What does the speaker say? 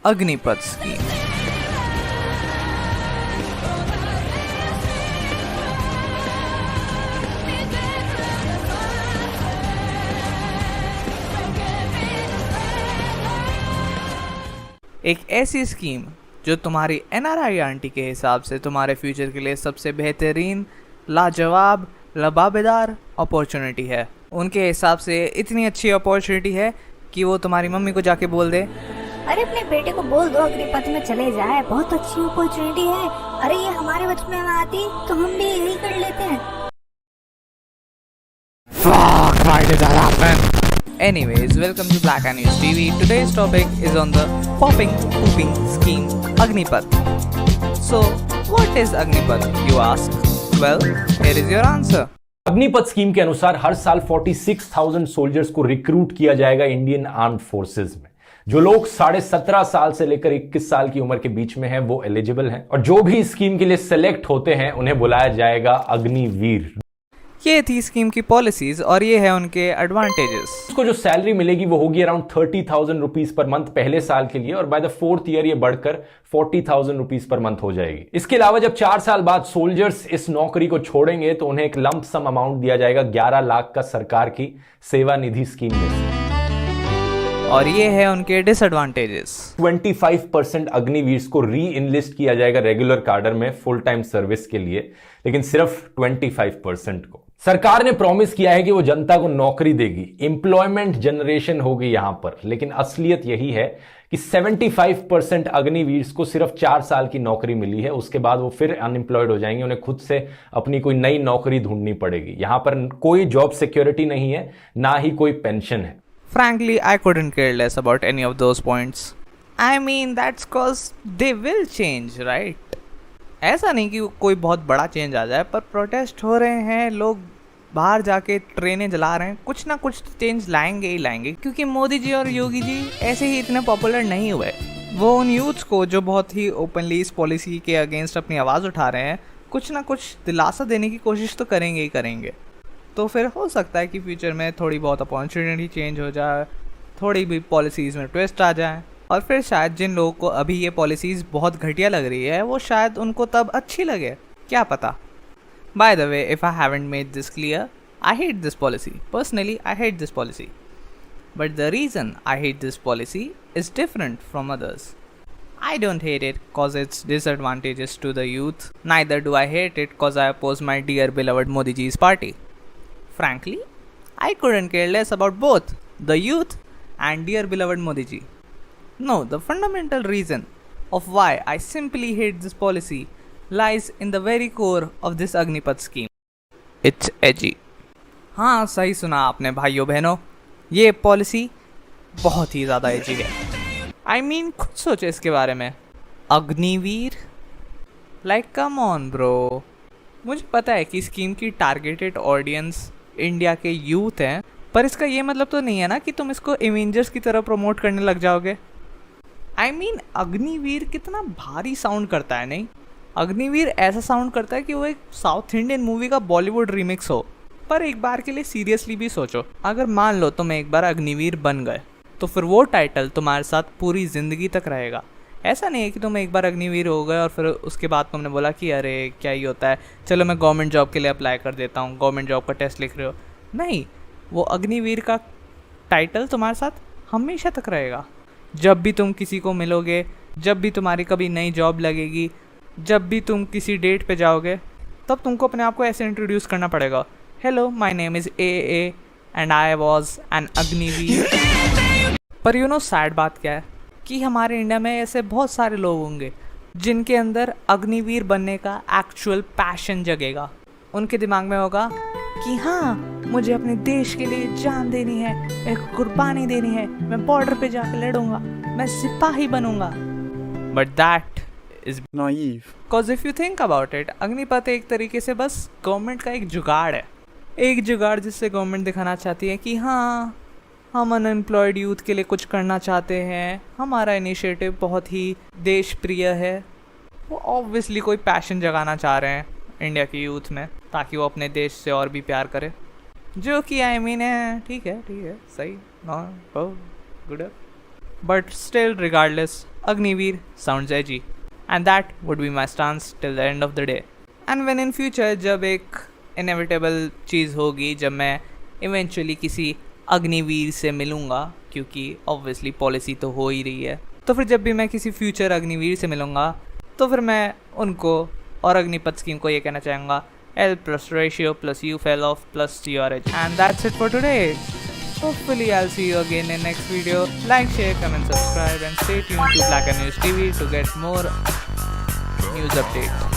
Agnipath scheme. एक ऐसी scheme जो तुम्हारी एनआरआई आंटी के हिसाब से तुम्हारे फ्यूचर के लिए सबसे बेहतरीन, लाजवाब, लबाबेदार अपॉर्चुनिटी है। उनके हिसाब से इतनी अच्छी अपॉर्चुनिटी है कि वो तुम्हारी मम्मी को जाके बोल दे, अरे अपने बेटे को बोल दो अग्निपथ में चले जाए, बहुत अच्छी अपॉर्चुनिटी है। अरे ये हमारे बचपन में आती तो हम भी यही कर लेते हैं। Fuck, why did that happen? Anyways, welcome to Black and News TV. Today's topic is on the popping pooping scheme Agnipath. So, what is Agnipath, you ask? Well, here is your answer. Agnipath scheme के अनुसार हर साल 46,000 soldiers को recruit किया जाएगा Indian armed forces में। जो लोग 17.5 साल से लेकर 21 साल की उम्र के बीच में हैं वो एलिजिबल हैं, और जो भी स्कीम के लिए सिलेक्ट होते हैं उन्हें बुलाया जाएगा अग्निवीर। ये थी स्कीम की पॉलिसीज और ये है उनके एडवांटेजेस। उसको जो सैलरी मिलेगी वो होगी अराउंड 30,000 रुपीज पर मंथ पहले साल के लिए, और बाय द 4th ईयर ये बढ़कर 40,000 रुपीज पर मंथ हो जाएगी। इसके अलावा जब 4 साल बाद सोल्जर्स इस नौकरी को छोड़ेंगे तो उन्हें एक लंप सम अमाउंट दिया जाएगा 11 लाख का सरकार की सेवा निधि स्कीम में। और ये है उनके डिसएडवांटेजेस। 25% अग्निवीर को री इनलिस्ट किया जाएगा रेगुलर कार्डर में फुल टाइम सर्विस के लिए, लेकिन सिर्फ 25% को। सरकार ने प्रॉमिस किया है कि वो जनता को नौकरी देगी, एम्प्लॉयमेंट जनरेशन होगी यहां पर, लेकिन असलियत यही है कि 75% अग्निवीर को सिर्फ 4 साल की नौकरी मिली है। उसके बाद वो फिर अनएम्प्लॉयड हो जाएंगे, उन्हें खुद से अपनी कोई नई नौकरी ढूंढनी पड़ेगी। यहां पर कोई जॉब सिक्योरिटी नहीं है, ना ही कोई पेंशन है। Frankly, I couldn't care less about any of those points. I mean, that's cause they will change, right? ऐसा नहीं कि कोई बहुत बड़ा चेंज आ जाए, पर प्रोटेस्ट हो रहे हैं, लोग बाहर जाके ट्रेनें जला रहे हैं, कुछ ना कुछ चेंज लाएंगे ही लाएंगे, क्योंकि मोदी जी और योगी जी ऐसे ही इतने पॉपुलर नहीं हुए। वो उन यूथ्स को जो बहुत ही ओपनली इस पॉलिसी के अगेंस्ट अपनी आवाज़ उठा रहे हैं, कुछ ना कुछ दिलासा देने की कोशिश तो करेंगे ही करेंगे। तो फिर हो सकता है कि फ्यूचर में थोड़ी बहुत अपॉर्चुनिटी चेंज हो जाए, थोड़ी भी पॉलिसीज़ में ट्विस्ट आ जाए, और फिर शायद जिन लोगों को अभी ये पॉलिसीज़ बहुत घटिया लग रही है वो शायद उनको तब अच्छी लगे, क्या पता। By the way, if I haven't made this clear, I hate this policy. Personally I hate this policy, but the reason I hate this policy is different from others. I don't hate it cause it's disadvantages to the youth, neither do I hate it cause I oppose my dear beloved Modi ji's party. Frankly, I couldn't care less about both the youth and dear beloved Modi ji. No, the fundamental reason of why I simply hate this policy lies in the very core of this Agnipath scheme. It's edgy. हाँ, सही सुना आपने भाइयों बहनों, ये policy बहुत ही ज़्यादा एजी है। I mean, खुद सोचो इसके बारे में। Agniveer, like come on bro. मुझे पता है कि स्कीम की टारगेटेड ऑडियंस इंडिया के यूथ हैं, पर इसका ये मतलब तो नहीं है ना कि तुम इसको एवेंजर्स की तरह प्रमोट करने लग जाओगे। I mean, अग्निवीर कितना भारी साउंड करता है, नहीं? अग्निवीर ऐसा साउंड करता है कि वो एक साउथ इंडियन मूवी का बॉलीवुड रीमिक्स हो। पर एक बार के लिए सीरियसली भी सोचो, अगर मान लो तुम एक बार अग्निवीर बन गए तो फिर वो टाइटल तुम्हारे साथ पूरी ज़िंदगी तक रहेगा। ऐसा नहीं है कि तुम एक बार अग्निवीर हो गए और फिर उसके बाद तुमने बोला कि अरे क्या ही होता है, चलो मैं गवर्नमेंट जॉब के लिए अप्लाई कर देता हूँ, गवर्नमेंट जॉब का टेस्ट लिख रहे हो। नहीं, वो अग्निवीर का टाइटल तुम्हारे साथ हमेशा तक रहेगा। जब भी तुम किसी को मिलोगे, जब भी तुम्हारी कभी नई जॉब लगेगी, जब भी तुम किसी डेट पे जाओगे, तब तुमको अपने आप को ऐसे इंट्रोड्यूस करना पड़ेगा, hello my name is A and I was an Agniveer. पर यू नो सैड बात क्या है कि हमारे इंडिया में ऐसे बहुत सारे लोग होंगे जिनके अंदर अग्निवीर बनने का एक्चुअल पैशन जगेगा। उनके दिमाग में होगा कि हाँ, मुझे अपने देश के लिए जान देनी है, एक कुर्बानी देनी है, मैं बॉर्डर पे जाकर लड़ूंगा, मैं सिपाही बनूंगा। But that is naive. Because if you think about it, Agnipath एक तरीके से बस गवर्नमेंट का एक जुगाड़ है। एक जुगाड़ जिससे गवर्नमेंट दिखाना चाहती है कि हाँ, हम अनएम्प्लॉयड यूथ के लिए कुछ करना चाहते हैं, हमारा इनिशिएटिव बहुत ही देश प्रिय है। वो ऑब्वियसली कोई पैशन जगाना चाह रहे हैं इंडिया के यूथ में, ताकि वो अपने देश से और भी प्यार करे, जो कि आई मीन है, ठीक है, सही, good. But still regardless, Agniveer sounds edgy. And that would be my stance till the end of the day. And when in future जब एक inevitable चीज़ होगी, जब मैं eventually किसी अग्निवीर से मिलूँगा, क्योंकि obviously policy तो हो ही रही है, तो फिर जब भी मैं किसी future अग्निवीर से मिलूँगा तो फिर मैं उनको और अग्निपथ स्कीम को ये कहना चाहूँगा L plus ratio plus U fell off plus TRH. And that's it for today. Hopefully I'll see you again in next video. Like, share, comment, subscribe and stay tuned to Black and News TV to get more news updates.